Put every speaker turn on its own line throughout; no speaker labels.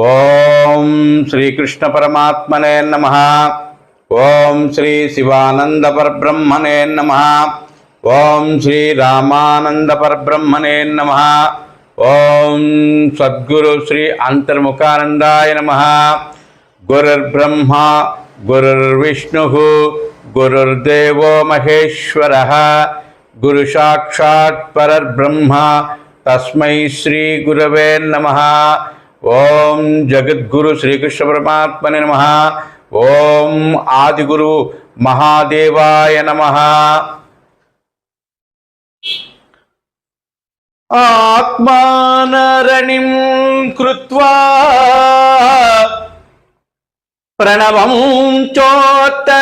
ఓం శ్రీకృష్ణ పరమాత్మనే నమః. ఓం శ్రీ శివానంద పరబ్రహ్మణే నమః. ఓం శ్రీ రామానంద పరబ్రహ్మణే నమః. ఓం సద్గురు శ్రీ అంతర్ముఖానందాయ నమః. గురుర్బ్రహ్మ గురుర్విష్ణు గురుర్దేవో మహేశ్వరః. గురు సాక్షాత్ పరబ్రహ్మ తస్మై శ్రీ గురవే నమః. ఓం జగద్గురు శ్రీకృష్ణ పరమాత్మనే నమః. ఓం ఆదిగురు మహాదేవాయ నమః. ఆత్మానరణిం కృత్వా ప్రణవం చోత్తరారణిం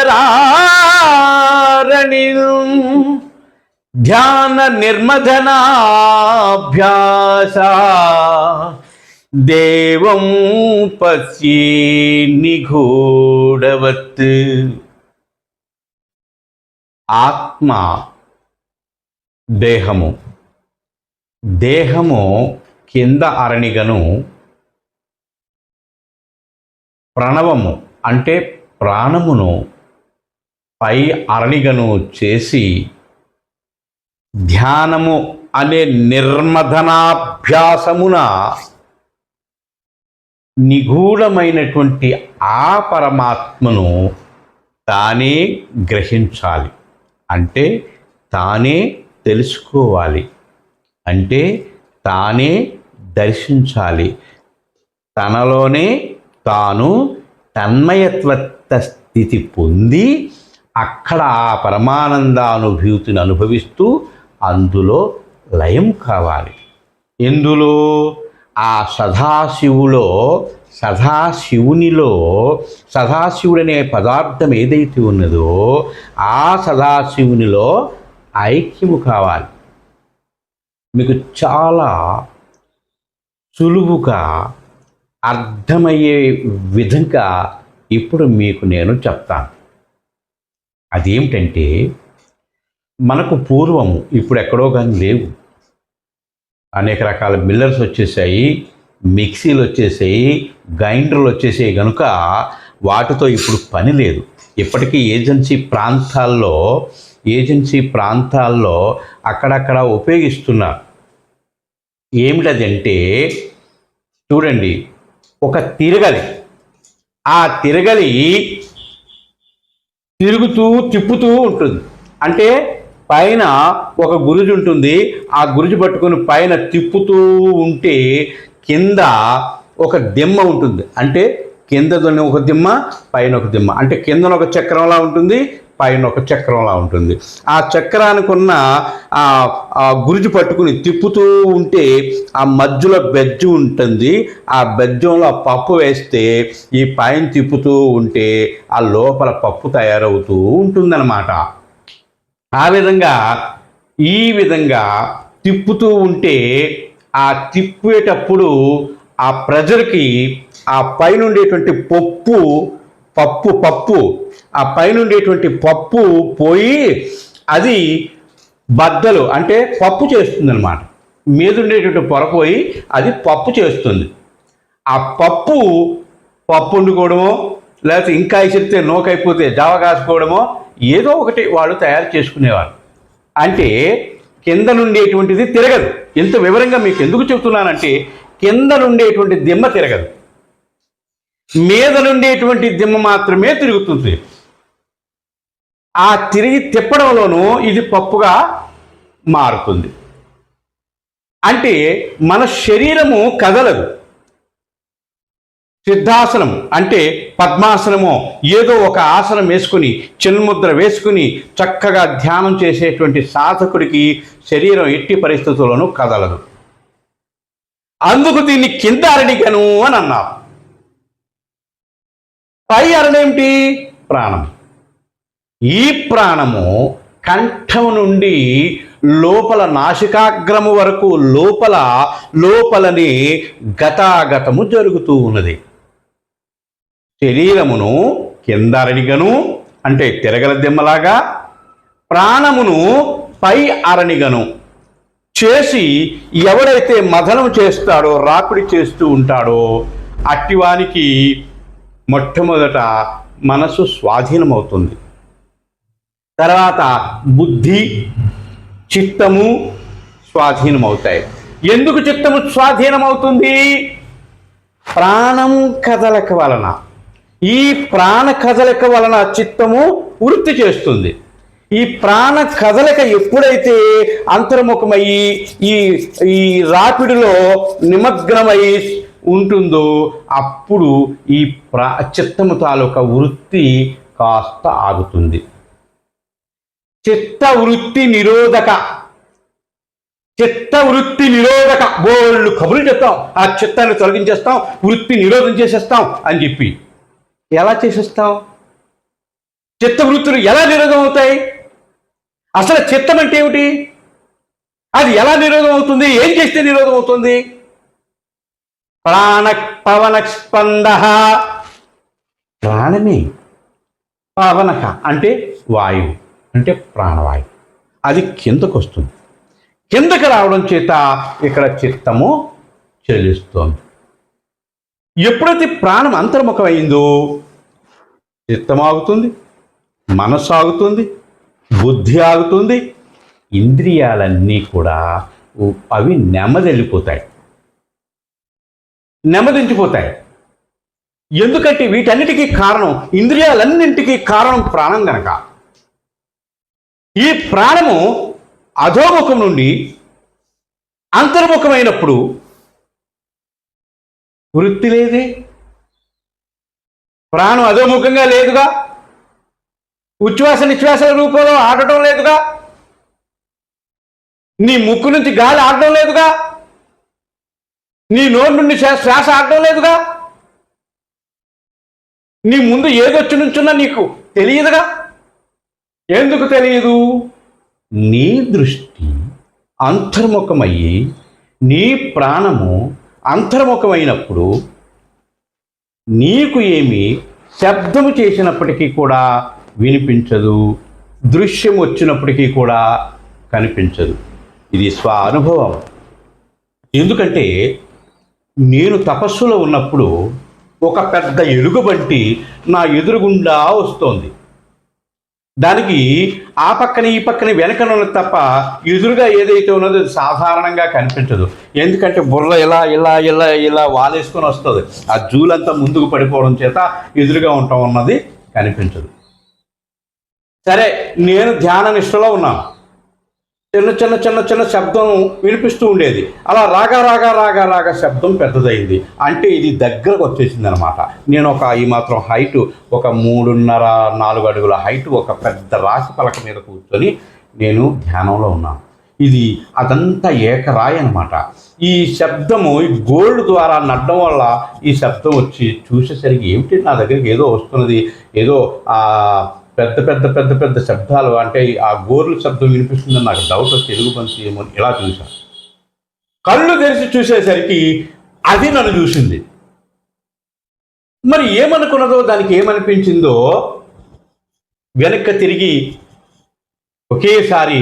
ధ్యాన నిర్మధనాభ్యాస దేవం పశ్యే నిగూఢవత్. ఆత్మ దేహము, దేహము కింద అరణిగను, ప్రణవము అంటే ప్రాణమును పై అరణిగను చేసి ధ్యానము అనే నిర్మధనాభ్యాసమున నిగూఢమైనటువంటి ఆ పరమాత్మను తానే గ్రహించాలి, అంటే తానే తెలుసుకోవాలి, అంటే తానే దర్శించాలి. తనలోనే తాను తన్మయత్వ స్థితి పొంది అక్కడ ఆ పరమానందానుభూతిని అనుభవిస్తూ అందులో లయం కావాలి. ఎందులో? ఆ సదాశివులో, సదాశివునిలో, సదాశివుడనే పదార్థం ఏదైతే ఉన్నదో ఆ సదాశివునిలో ఐక్యము కావాలి. మీకు చాలా సులువుగా అర్థమయ్యే విధంగా ఇప్పుడు మీకు నేను చెప్తాను. అదేమిటంటే, మనకు పూర్వము, ఇప్పుడు ఎక్కడో కానీ లేవు, అనేక రకాల మిల్లర్స్ వచ్చేసాయి, మిక్సీలు వచ్చేసాయి, గ్రైండర్లు వచ్చేసాయి కనుక వాటితో ఇప్పుడు పని లేదు. ఇప్పటికీ ఏజెన్సీ ప్రాంతాల్లో అక్కడక్కడ ఉపయోగిస్తున్నారు. ఏమిటదంటే చూడండి, ఒక తిరగలి, ఆ తిరగలి తిప్పుతూ ఉంటుంది. అంటే పైన ఒక గురుజు ఉంటుంది, ఆ గురుజు పట్టుకొని పైన తిప్పుతూ ఉంటే కింద ఒక దిమ్మ ఉంటుంది. అంటే కిందలోనే ఒక దిమ్మ, పైన ఒక దిమ్మ, అంటే కిందన ఒక చక్రంలా ఉంటుంది, పైన ఒక చక్రంలా ఉంటుంది. ఆ చక్రానికి ఉన్న ఆ గురుజు పట్టుకుని తిప్పుతూ ఉంటే ఆ మధ్యలో బెజ్జం ఉంటుంది. ఆ బెజ్జంలో పప్పు వేస్తే ఈ పైన తిప్పుతూ ఉంటే ఆ లోపల పప్పు తయారవుతూ ఉంటుందన్నమాట. ఈ విధంగా తిప్పుతూ ఉంటే ఆ తిప్పేటప్పుడు ఆ ప్రెజర్కి ఆ పైన ఉండేటువంటి పప్పు ఆ పైన ఉండేటువంటి పప్పు పోయి అది బద్దలు అంటే పప్పు చేస్తుంది అన్నమాట. మీద ఉండేటువంటి పొర పోయి అది పప్పు చేస్తుంది. ఆ పప్పు వండుకోవడమో, లేకపోతే ఇంకా ఇసిరితే నోకైపోతే జావ కాసుకోవడమో ఏదో ఒకటి వాళ్ళు తయారు చేసుకునేవారు. అంటే కింద నుండేటువంటిది తిరగదు. ఎంత వివరంగా మీకు ఎందుకు చెప్తున్నానంటే, కింద నుండేటువంటి దిమ్మ తిరగదు, మీద నుండేటువంటి దిమ్మ మాత్రమే తిరుగుతుంది. ఆ తిరిగి తిప్పడంలోనూ ఇది పప్పుగా మారుతుంది. అంటే మన శరీరము కదలదు. సిద్ధాసనం అంటే పద్మాసనమో ఏదో ఒక ఆసనం వేసుకుని చిన్ముద్ర వేసుకుని చక్కగా ధ్యానం చేసేటువంటి సాధకుడికి శరీరం ఎట్టి పరిస్థితుల్లోనూ కదలదు. అందుకు దీన్ని కింద అరణిగను అని అన్నారు. పై అరణేమిటి? ప్రాణం. ఈ ప్రాణము కంఠం నుండి లోపల నాసికాగ్రము వరకు లోపలని గతాగతము జరుగుతూ ఉన్నది. శరీరమును కింద అరణిగను అంటే తిరగల దిమ్మలాగా, ప్రాణమును పై అరణిగను చేసి ఎవడైతే మదనం చేస్తాడో, రాపిడి చేస్తూ ఉంటాడో అట్టివానికి మొట్టమొదట మనసు స్వాధీనమవుతుంది. తర్వాత బుద్ధి, చిత్తము స్వాధీనమవుతాయి. ఎందుకు చిత్తము స్వాధీనమవుతుంది? ప్రాణం కదలిక వలన. ఈ ప్రాణ కదలిక వలన చిత్తము వృత్తి చేస్తుంది. ఈ ప్రాణ కదలిక ఎప్పుడైతే అంతర్ముఖమయ్యి ఈ ఈ రాపిడిలో నిమగ్నమై ఉంటుందో అప్పుడు ఈ చిత్తము తాలూకా వృత్తి కాస్త ఆగుతుంది. చిత్తవృత్తి నిరోధక బోళ్ళు కబుర్లు చెప్తాం, ఆ చిత్తాన్ని తొలగించేస్తాం, వృత్తి నిరోధం చేసేస్తాం అని చెప్పి. ఎలా చేసేస్తాం? చిత్తవృత్తులు ఎలా నిరోధం అవుతాయి? అసలు చిత్తం అంటే ఏమిటి? అది ఎలా నిరోధం అవుతుంది? ఏం చేస్తే నిరోధం అవుతుంది? ప్రాణ పవన స్పంద. ప్రాణమే పవనక అంటే వాయువు, అంటే ప్రాణవాయువు. అది కిందకు వస్తుంది. కిందకి రావడం చేత ఇక్కడ చిత్తము చెల్లిస్తోంది. ఎప్పుడైతే ప్రాణం అంతర్ముఖమైందో చిత్తం ఆగుతుంది, మనస్సు ఆగుతుంది, బుద్ధి ఆగుతుంది, ఇంద్రియాలన్నీ కూడా అవి నెమ్మదించిపోతాయి. ఎందుకంటే వీటన్నిటికీ కారణం, ఇంద్రియాలన్నింటికీ కారణం ప్రాణం గనక. ఈ ప్రాణము అధోముఖం నుండి అంతర్ముఖమైనప్పుడు వృత్తి లేదే. ప్రాణం అధోముఖంగా లేదుగా, ఉచ్ఛ్వాస నిశ్వాసల రూపంలో ఆడటం లేదుగా, నీ ముక్కు నుంచి గాలి ఆడటం లేదుగా, నీ నోరు నుండి శ్వాస ఆడటం లేదుగా, నీ ముందు ఏదొచ్చి నుంచున్నా నీకు తెలియదుగా. ఎందుకు తెలియదు? నీ దృష్టి అంతర్ముఖమయ్యి నీ ప్రాణము అంతర్ముఖమైనప్పుడు నీకు ఏమి శబ్దము చేసినప్పటికీ కూడా వినిపించదు, దృశ్యం వచ్చినప్పటికీ కూడా కనిపించదు. ఇది స్వ అనుభవం. ఎందుకంటే నేను తపస్సులో ఉన్నప్పుడు ఒక పెద్ద ఎలుగుబంటి నా ఎదురుగుండా వస్తోంది. దానికి ఆ పక్కన ఈ పక్కన వెనకన ఉన్నది తప్ప ఎదురుగా ఏదైతే ఉన్నదో అది సాధారణంగా కనిపించదు. ఎందుకంటే బుర్ర ఇలా ఇలా ఇలా ఇలా వాలేసుకొని వస్తుంది. ఆ జూలంతా ముందుకు పడిపోవడం చేత ఎదురుగా ఉంటాం ఉన్నది కనిపించదు. సరే, నేను ధ్యాన నిష్టలో ఉన్నాను. చిన్న చిన్న చిన్న చిన్న శబ్దం వినిపిస్తూ ఉండేది. అలా రాగా రాగా రాగా రాగా శబ్దం పెద్దదైంది. అంటే ఇది దగ్గరకు వచ్చేసింది అనమాట. నేను ఈ మాత్రం హైటు, ఒక 3.5-4 అడుగుల హైటు ఒక పెద్ద రాతి పలక మీద కూర్చొని నేను ధ్యానంలో ఉన్నాను. అదంతా ఏకరాయి అనమాట. ఈ శబ్దము ఈ గోల్డ్ ద్వారా నడ్డం వల్ల ఈ శబ్దం వచ్చి చూసేసరికి ఏమిటి నా దగ్గరికి ఏదో వస్తున్నది, ఏదో పెద్ద పెద్ద పెద్ద పెద్ద శబ్దాలు, అంటే ఆ గోర్ల శబ్దం వినిపిస్తుందని నాకు డౌట్ వచ్చి ఎలుగుబంటి ఏమో ఇలా చూశాను. కళ్ళు తెరిచి చూసేసరికి అది నన్ను చూసింది. మరి ఏమనుకున్నదో, దానికి ఏమనిపించిందో వెనక్కి తిరిగి ఒకేసారి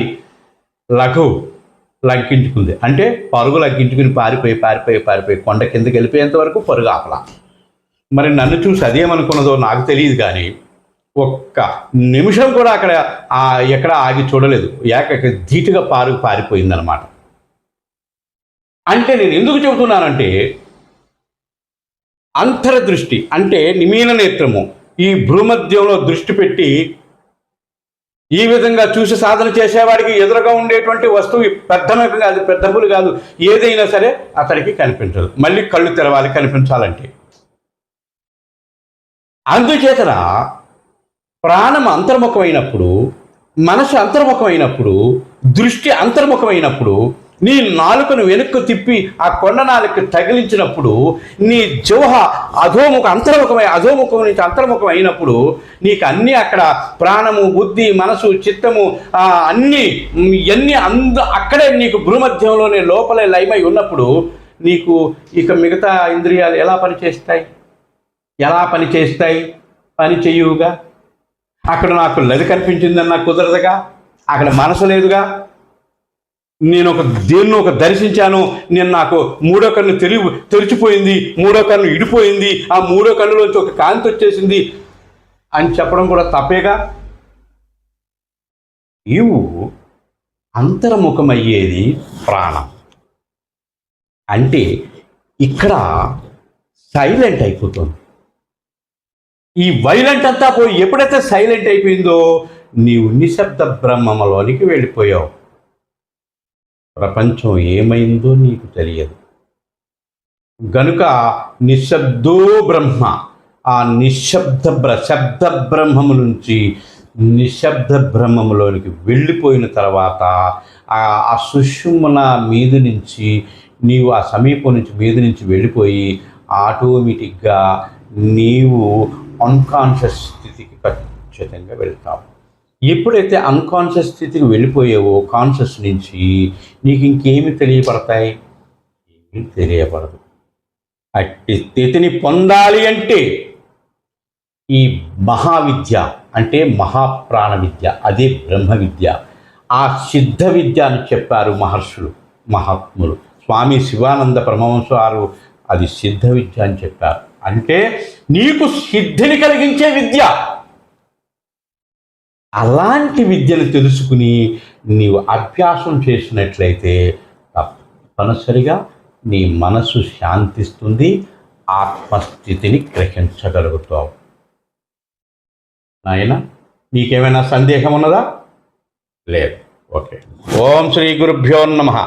లంకించుకుంది. అంటే పరుగు లంకించుకుని పారిపోయి కొండ కిందకి వెళ్ళిపోయేంత వరకు పరుగు ఆపలా. మరి నన్ను చూసి అదేమనుకున్నదో నాకు తెలియదు, కానీ ఒక్క నిమిషం కూడా అక్కడ ఎక్కడ ఆగి చూడలేదు. ధీటుగా పారిపోయిందనమాట. అంటే నేను ఎందుకు చెబుతున్నానంటే, అంతర్దృష్టి అంటే నిమీల నేత్రము, ఈ భూమధ్యంలో దృష్టి పెట్టి ఈ విధంగా చూసి సాధన చేసేవాడికి ఎదురుగా ఉండేటువంటి వస్తువు పెద్దమే కాదు, పెద్ద పులి కాదు, ఏదైనా సరే అతడికి కనిపించదు. మళ్ళీ కళ్ళు తెరవాలి కనిపించాలంటే. అందుచేతన ప్రాణం అంతర్ముఖమైనప్పుడు, మనసు అంతర్ముఖమైనప్పుడు, దృష్టి అంతర్ముఖమైనప్పుడు, నీ నాలుకను వెనుక్కు తిప్పి ఆ కొండ నాలుక తగిలించినప్పుడు, నీ జిహ్వ అధోముఖం నుంచి అంతర్ముఖం అయినప్పుడు నీకు అన్నీ అక్కడ ప్రాణము, బుద్ధి, మనసు, చిత్తము అన్నీ అక్కడే నీకు భూమధ్యంలోనే లోపలే లయమై ఉన్నప్పుడు నీకు ఇక మిగతా ఇంద్రియాలు ఎలా పనిచేస్తాయి? పని చెయ్యుగా. అక్కడ నాకు లది కనిపించిందని నాకు కుదరదుగా, అక్కడ మనసు లేదుగా, నేను దేన్ని దర్శించాను, నేను నాకు మూడో కన్ను తెరిచిపోయింది, మూడో కన్ను ఇడిపోయింది, ఆ మూడో కన్నులోంచి ఒక కాంతి వచ్చేసింది అని చెప్పడం కూడా తప్పేగా. ఇవు అంతర్ముఖమయ్యేది ప్రాణం. అంటే ఇక్కడ సైలెంట్ అయిపోతుంది. ఈ వైలెంట్ అంతా పోయి ఎప్పుడైతే సైలెంట్ అయిపోయిందో నీవు నిశ్శబ్ద బ్రహ్మలోనికి వెళ్ళిపోయావు. ప్రపంచం ఏమైందో నీకు తెలియదు. గనుక నిశ్శబ్దో బ్రహ్మ, ఆ శబ్ద బ్రహ్మము నుంచి నిశ్శబ్ద బ్రహ్మములోనికి వెళ్ళిపోయిన తర్వాత ఆ సుషుమ్న మీద నుంచి నీవు ఆ సమీపం నుంచి మీద నుంచి వెళ్ళిపోయి ఆటోమేటిక్గా నీవు అన్కాన్షియస్ స్థితికి ఖచ్చితంగా వెళ్తావు. ఎప్పుడైతే అన్కాన్షియస్ స్థితికి వెళ్ళిపోయావో కాన్షియస్ నుంచి నీకు ఇంకేమి తెలియపడతాయి? ఏమీ తెలియపడదు. అట్టి స్థితిని పొందాలి అంటే ఈ మహావిద్య అంటే మహాప్రాణ విద్య, అదే బ్రహ్మ విద్య. ఆ సిద్ధ విద్య అని చెప్పారు మహర్షులు, మహాత్ములు. స్వామి శివానంద పరమహంస వారు అది సిద్ధ విద్య అని చెప్పారు. అంటే నీకు సిద్ధిని కలిగించే విద్య. అలాంటి విద్యను తెలుసుకుని నీవు అభ్యాసం చేసినట్లయితే తప్పనిసరిగా నీ మనసు శాంతిస్తుంది, ఆత్మస్థితిని గ్రహించగలుగుతావు. నాయన, నీకేమైనా సందేహం ఉన్నదా? లేదు. ఓకే. ఓం శ్రీ గురుభ్యో నమః.